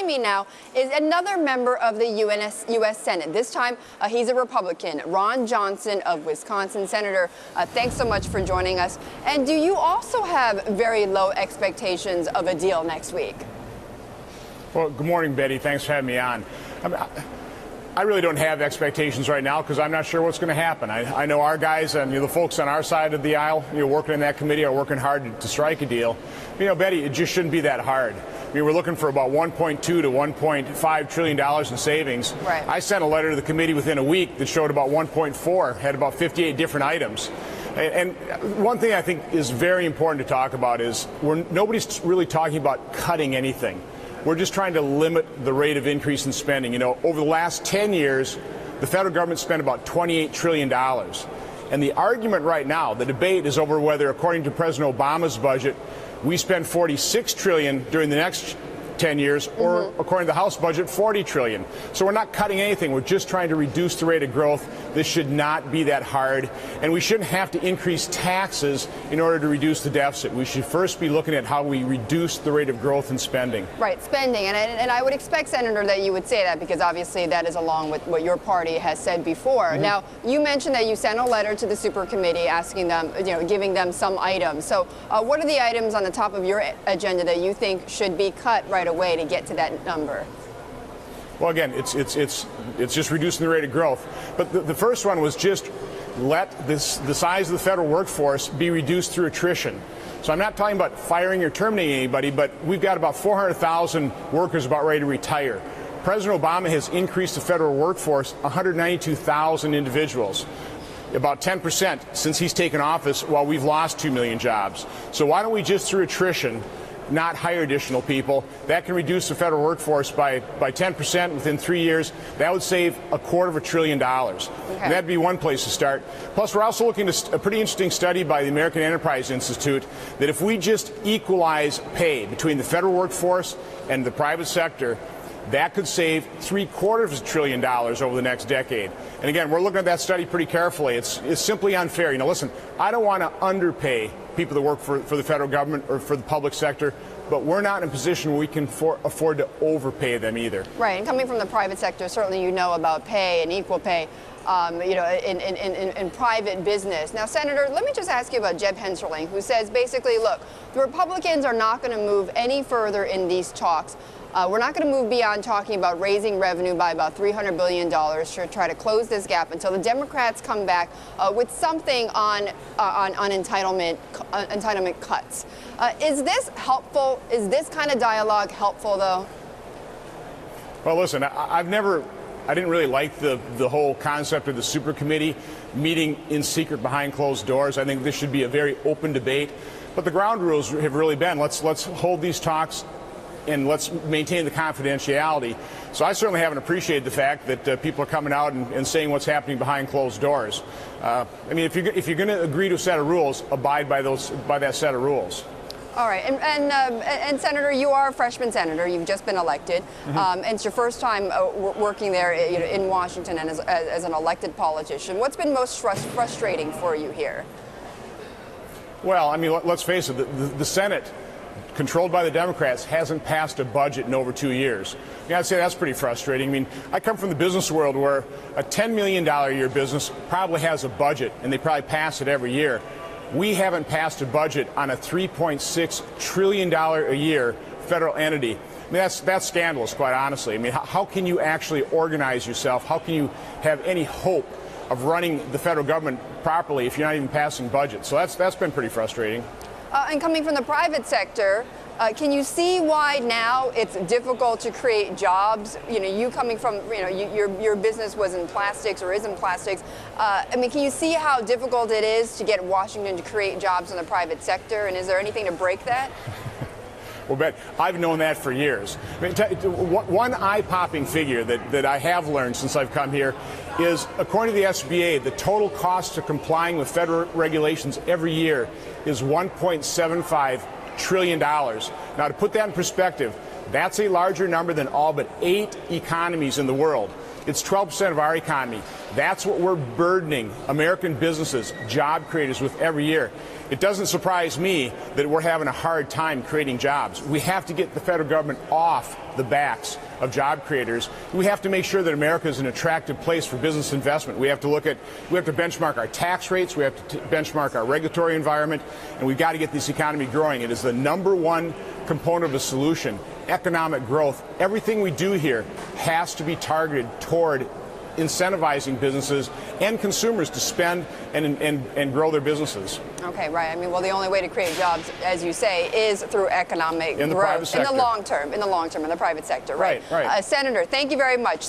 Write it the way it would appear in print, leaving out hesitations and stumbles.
me now is another member of the U.S. Senate. This time, he's a Republican, Ron Johnson of Wisconsin. Senator, thanks so much for joining us. And do you also have very low expectations of a deal next week? Well, good morning, Betty. Thanks for having me on. I really don't have expectations right now because I'm not sure what's going to happen. I know our guys and the folks on our side of the aisle, working in that committee are working hard to strike a deal. Betty, it just shouldn't be that hard. We're looking for about $1.2 to $1.5 trillion in savings. Right. I sent a letter to the committee within a week that showed about 1.4, had about 58 different items. And one thing I think is very important to talk about is nobody's really talking about cutting anything. We're just trying to limit the rate of increase in spending. Over the last 10 years, the federal government spent about $28 trillion. And the argument right now, the debate is over whether, according to President Obama's budget, we spend $46 trillion during the next 10 years, or according to the House budget, $40 trillion. So we're not cutting anything. We're just trying to reduce the rate of growth. This should not be that hard. And we shouldn't have to increase taxes in order to reduce the deficit. We should first be looking at how we reduce the rate of growth in spending. Right, spending. And I would expect, Senator, that you would say that because obviously that is along with what your party has said before. Now, you mentioned that you sent a letter to the super committee asking them, giving them some items. So what are the items on the top of your agenda that you think should be cut right away to get to that number? Well, again, it's just reducing the rate of growth. But the first one was just let the size of the federal workforce be reduced through attrition. So I'm not talking about firing or terminating anybody, but we've got about 400,000 workers about ready to retire. President Obama has increased the federal workforce 192,000 individuals, about 10% since he's taken office, while we've lost 2 million jobs. So why don't we just, through attrition, not hire additional people? That can reduce the federal workforce by 10% within 3 years. That would save $250 billion. Okay. And that'd be one place to start. Plus, we're also looking at a pretty interesting study by the American Enterprise Institute that if we just equalize pay between the federal workforce and the private sector, that could save $750 billion over the next decade. And again, we're looking at that study pretty carefully. It's simply unfair. Listen, I don't want to underpay people that work for the federal government or for the public sector, but we're not in a position where we can afford to overpay them either. Right, and coming from the private sector, certainly about pay and equal pay, in private business. Now, Senator, let me just ask you about Jeb Hensarling, who says basically, look, the Republicans are not going to move any further in these talks. We're not going to move beyond talking about raising revenue by about $300 billion to try to close this gap until the Democrats come back with something on entitlement cuts. Is this helpful? Is this kind of dialogue helpful, though? Well, listen, I didn't really like the whole concept of the super committee meeting in secret behind closed doors. I think this should be a very open debate. But the ground rules have really been let's hold these talks and let's maintain the confidentiality. So I certainly haven't appreciated the fact that people are coming out and saying what's happening behind closed doors. If you're going to agree to a set of rules, abide by that set of rules. All right, and Senator, you are a freshman senator. You've just been elected, and it's your first time working there in Washington and as an elected politician. What's been most frustrating for you here? Well, let's face it, the Senate, controlled by the Democrats, hasn't passed a budget in over 2 years. I'd say that's pretty frustrating. I come from the business world where a $10 million a year business probably has a budget, and they probably pass it every year. We haven't passed a budget on a $3.6 trillion a year federal entity. That's scandalous, quite honestly. How can you actually organize yourself? How can you have any hope of running the federal government properly if you're not even passing budgets? So that's been pretty frustrating. And coming from the private sector, can you see why now it's difficult to create jobs? You coming from, your business was in plastics or is in plastics. Can you see how difficult it is to get Washington to create jobs in the private sector? And is there anything to break that? Well, Bet, I've known that for years. One eye-popping figure that I have learned since I've come here is, according to the SBA, the total cost of complying with federal regulations every year is $1.75 trillion. Now, to put that in perspective, that's a larger number than all but 8 economies in the world. It's 12% of our economy. That's what we're burdening American businesses, job creators with every year. It doesn't surprise me that we're having a hard time creating jobs. We have to get the federal government off the backs of job creators. We have to make sure that America is an attractive place for business investment. We have to benchmark our tax rates. We have to benchmark our regulatory environment, and we've got to get this economy growing. It is the number one component of the solution, economic growth. Everything we do here has to be targeted toward incentivizing businesses and consumers to spend and grow their businesses. Okay, right. I mean, well, the only way to create jobs, as you say, is through economic in the growth private sector. in the long term, in the private sector, right? Right. Senator, thank you very much.